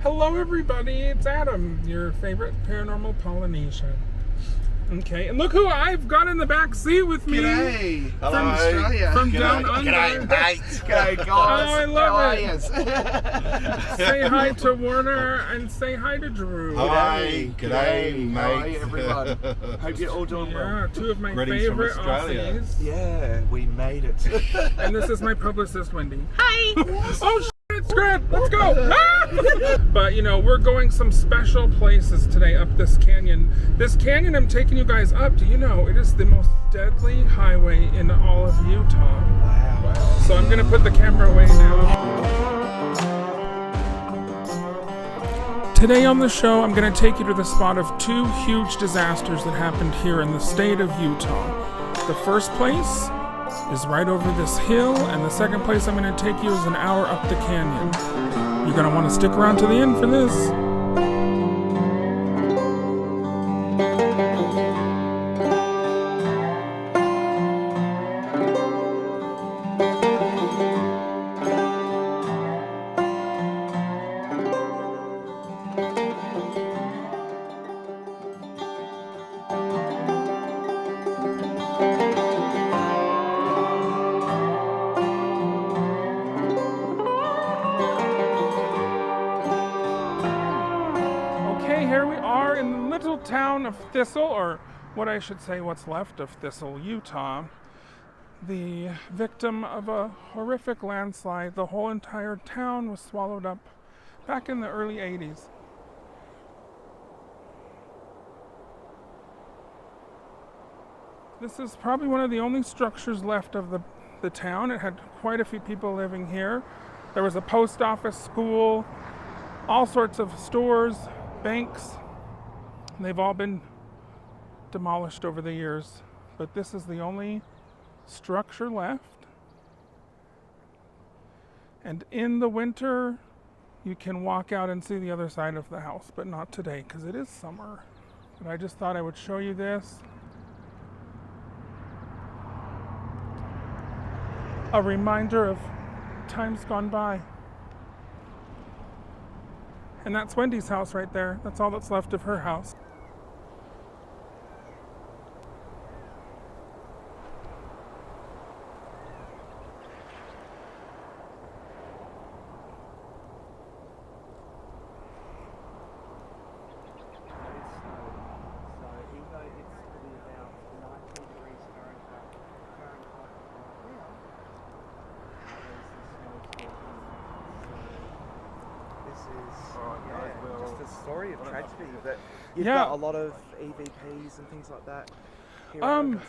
Hello everybody, it's Adam, your favorite paranormal Polynesian. Okay, and look who I've got in the back seat with me. G'day. From Australia. From down under. G'day, mate. G'day, guys. Oh, I love How it. are Say hi to Werner and say hi to Drew. Hi. G'day, mate. How are you, everyone? Hope you're all doing well. Yeah, two of my Greetings from favorite Australia. Aussies. Yeah, we made it. And this is my publicist, Wendy. Hi! Oh, shit, it's great! Let's go! But, you know, we're going some special places today up this canyon. This canyon I'm taking you guys up, do you know, it is the most deadly highway in all of Utah. Wow. So I'm going to put the camera away now. Today on the show, I'm going to take you to the spot of two huge disasters that happened here in the state of Utah. The first place is right over this hill, and the second place I'm going to take you is an hour up the canyon. You're going to want to stick around to the end for this. Here we are in the little town of Thistle, or what I should say, what's left of Thistle, Utah. The victim of a horrific landslide. The whole entire town was swallowed up back in the early 80s. This is probably one of the only structures left of the town. It had quite a few people living here. There was a post office, school, all sorts of stores, banks. They've all been demolished over the years, but this is the only structure left. And in the winter, you can walk out and see the other side of the house, but not today because it is summer. But I just thought I would show you this. A reminder of times gone by. And that's Wendy's house right there. That's all that's left of her house. Just a story of tragedy, but you've got a lot of EVPs and things like that here. Some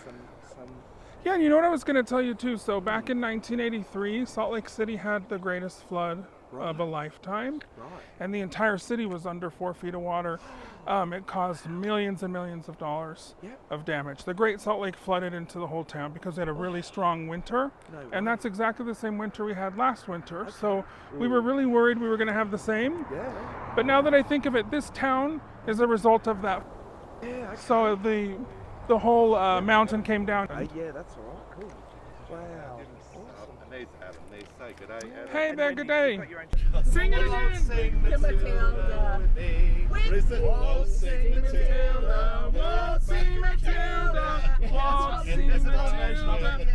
Yeah, and you know what I was going to tell you too? So back in 1983, Salt Lake City had the greatest flood of a lifetime. Right. And the entire city was under 4 feet of water. It caused millions and millions of dollars of damage. The Great Salt Lake flooded into the whole town because they had a really strong winter. And that's exactly the same winter we had last winter. So we were really worried we were going to have the same. Yeah. But now that I think of it, this town is a result of that. Yeah. Okay. So the whole mountain came down. Yeah, that's all right. Cool. Wow. Hey there, good day. Sing it again. Sing Matilda. Won't sing Matilda. Won't sing Matilda. Won't sing Matilda.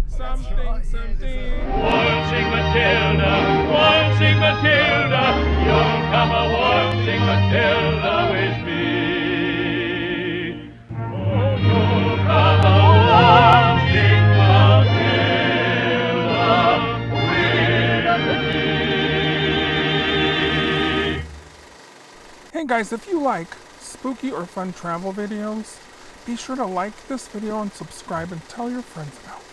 Something, something. Won't sing Matilda. Won't sing Matilda. You'll come a waltzing Matilda with me. Oh, you'll come a waltzing Matilda with me. Hey guys, if you like spooky or fun travel videos, be sure to like this video and subscribe and tell your friends about me.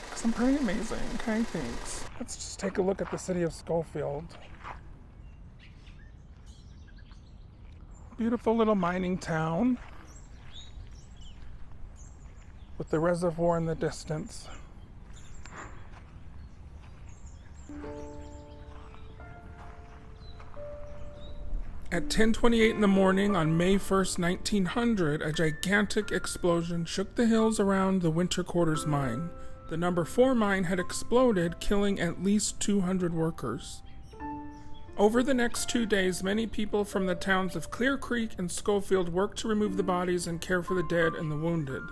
Because I'm pretty amazing, okay? Thanks. Let's just take a look at the city of Scofield. Beautiful little mining town with the reservoir in the distance. At 10:28 in the morning on May 1st, 1900, a gigantic explosion shook the hills around the Winter Quarters mine. The number 4 mine had exploded, killing at least 200 workers. Over the next 2 days, many people from the towns of Clear Creek and Scofield worked to remove the bodies and care for the dead and the wounded.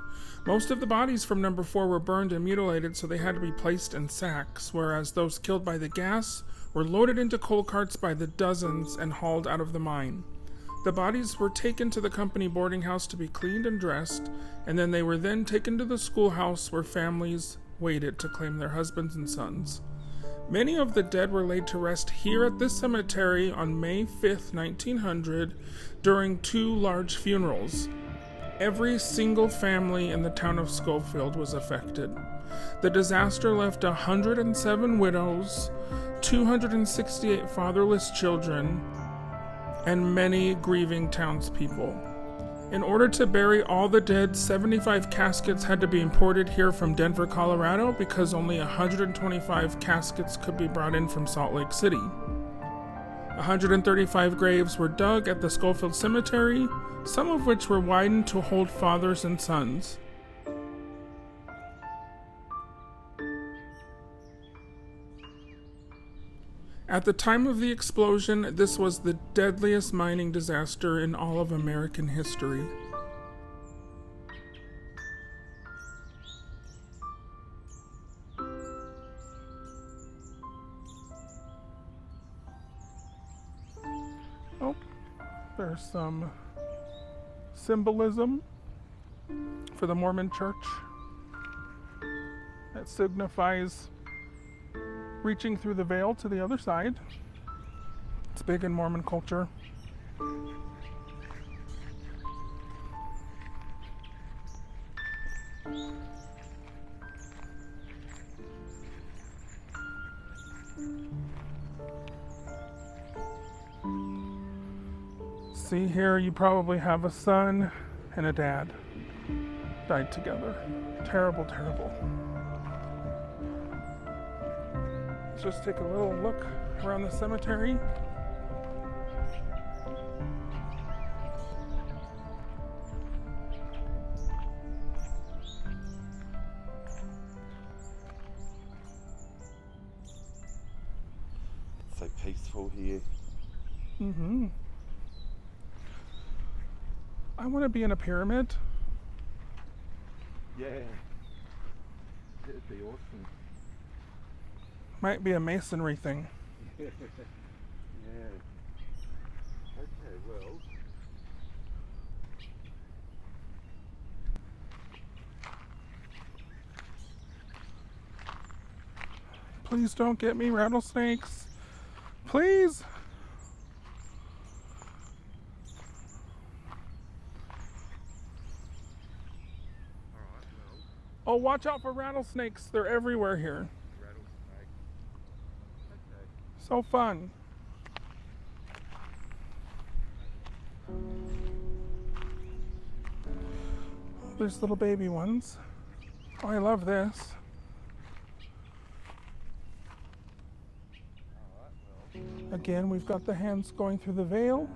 Most of the bodies from number 4 were burned and mutilated, so they had to be placed in sacks, whereas those killed by the gas were loaded into coal carts by the dozens and hauled out of the mine. The bodies were taken to the company boarding house to be cleaned and dressed, and then they were then taken to the schoolhouse where families waited to claim their husbands and sons. Many of the dead were laid to rest here at this cemetery on May 5th, 1900, during 2 large funerals. Every single family in the town of Scofield was affected. The disaster left 107 widows, 268 fatherless children, and many grieving townspeople. In order to bury all the dead, 75 caskets had to be imported here from Denver, Colorado, because only 125 caskets could be brought in from Salt Lake City. 135 graves were dug at the Scofield Cemetery, some of which were widened to hold fathers and sons. At the time of the explosion, this was the deadliest mining disaster in all of American history. Oh, there's some symbolism for the Mormon Church that signifies reaching through the veil to the other side. It's big in Mormon culture. See here, you probably have a son and a dad. Died together. Terrible, terrible. Let's just take a little look around the cemetery. So peaceful here. Mm-hmm. I want to be in a pyramid. Yeah. It'd be awesome. Might be a masonry thing. Yeah. Okay, well. Please don't get me rattlesnakes. Please. Oh, watch out for rattlesnakes. They're everywhere here. So fun. There's little baby ones. Oh, I love this. Again, we've got the hands going through the veil,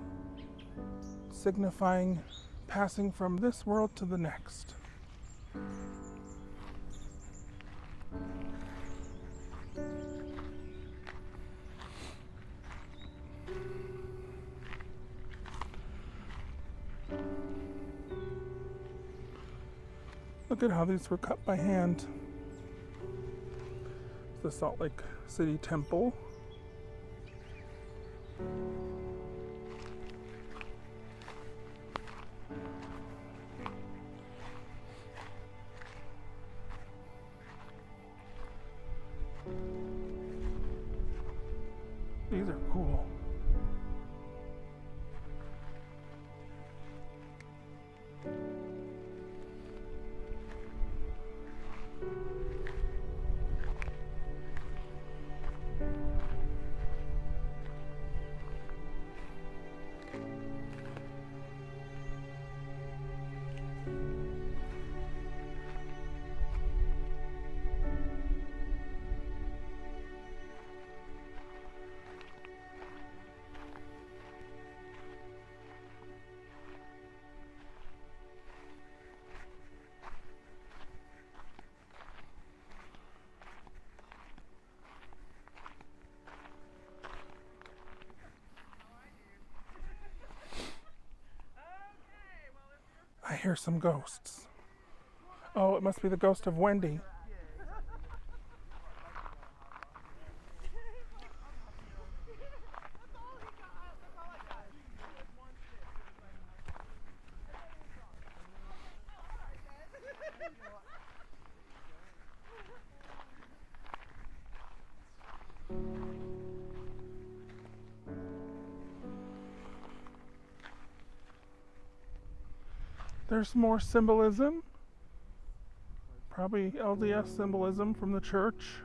signifying passing from this world to the next. Look at how these were cut by hand. The Salt Lake City Temple. These are cool. hear some ghosts. Oh, it must be the ghost of Wendy. There's more symbolism. Probably LDS symbolism from the church.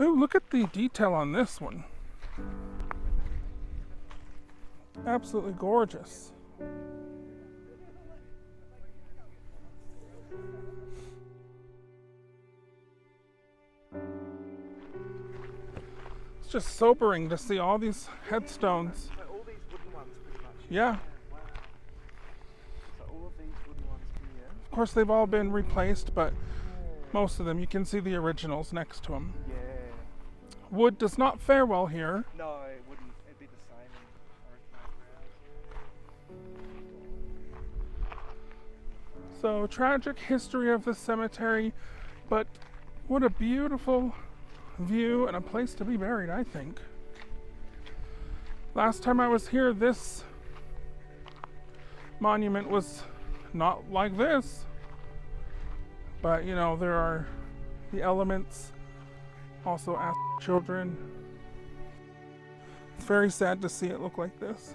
Ooh, look at the detail on this one. Absolutely gorgeous. It's just sobering to see all these headstones. So all these wooden ones, pretty much. Yeah. Wow. So all of these wooden ones here. Of course, they've all been replaced, but most of them, you can see the originals next to them. Yeah. Wood does not fare well here. No, it wouldn't. It'd be the same in So, tragic history of the cemetery, but what a beautiful view and a place to be buried, I think. Last time I was here, this monument was not like this. But, you know, there are the elements, also as children. It's very sad to see it look like this.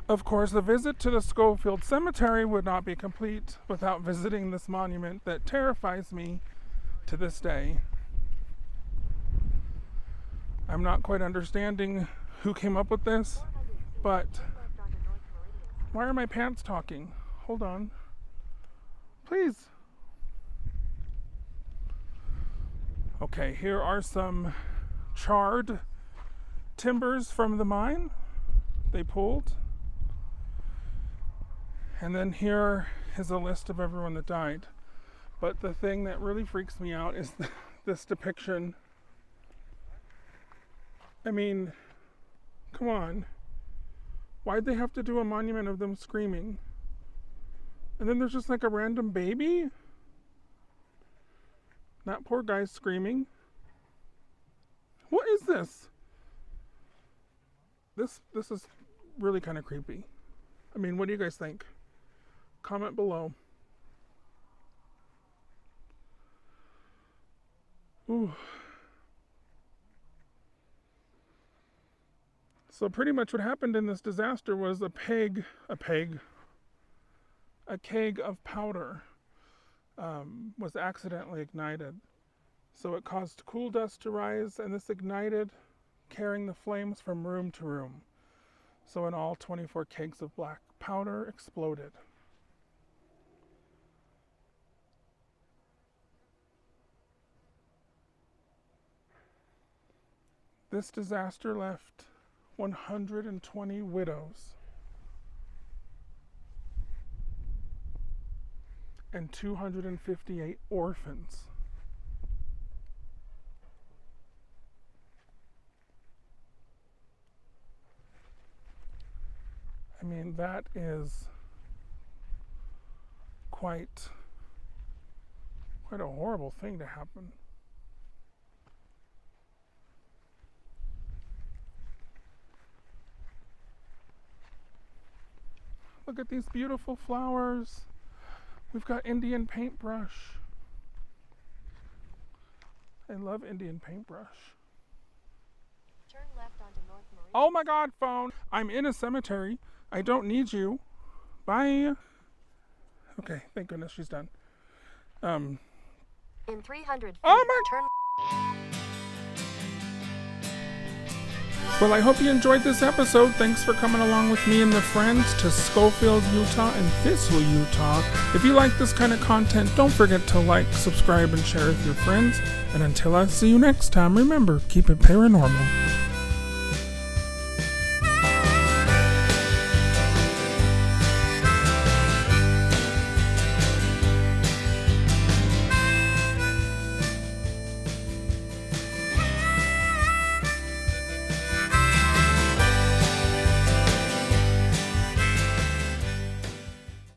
Of course, the visit to the Scofield Cemetery would not be complete without visiting this monument that terrifies me to this day. I'm not quite understanding who came up with this, but why are my pants talking? Hold on. Please. Okay, here are some charred timbers from the mine they pulled. And then here is a list of everyone that died. But the thing that really freaks me out is this depiction. I mean, come on. Why'd they have to do a monument of them screaming? And then there's just like a random baby? That poor guy's screaming. What is this? This is really kind of creepy. I mean, what do you guys think? Comment below. Ooh. So pretty much what happened in this disaster was a keg of powder was accidentally ignited. So it caused cool dust to rise, and this ignited, carrying the flames from room to room. So in all, 24 kegs of black powder exploded. This disaster left 120 widows and 258 orphans. I mean, that is quite a horrible thing to happen. Look at these beautiful flowers. We've got Indian paintbrush. I love Indian paintbrush. Turn left onto North Marine. Oh my God, phone. I'm in a cemetery. I don't need you. Bye. Okay, thank goodness she's done. In 300 feet, Oh my- turn. Well, I hope you enjoyed this episode. Thanks for coming along with me and the friends to Scofield, Utah and Thistle, Utah. If you like this kind of content, don't forget to like, subscribe, and share with your friends. And until I see you next time, remember, keep it paranormal.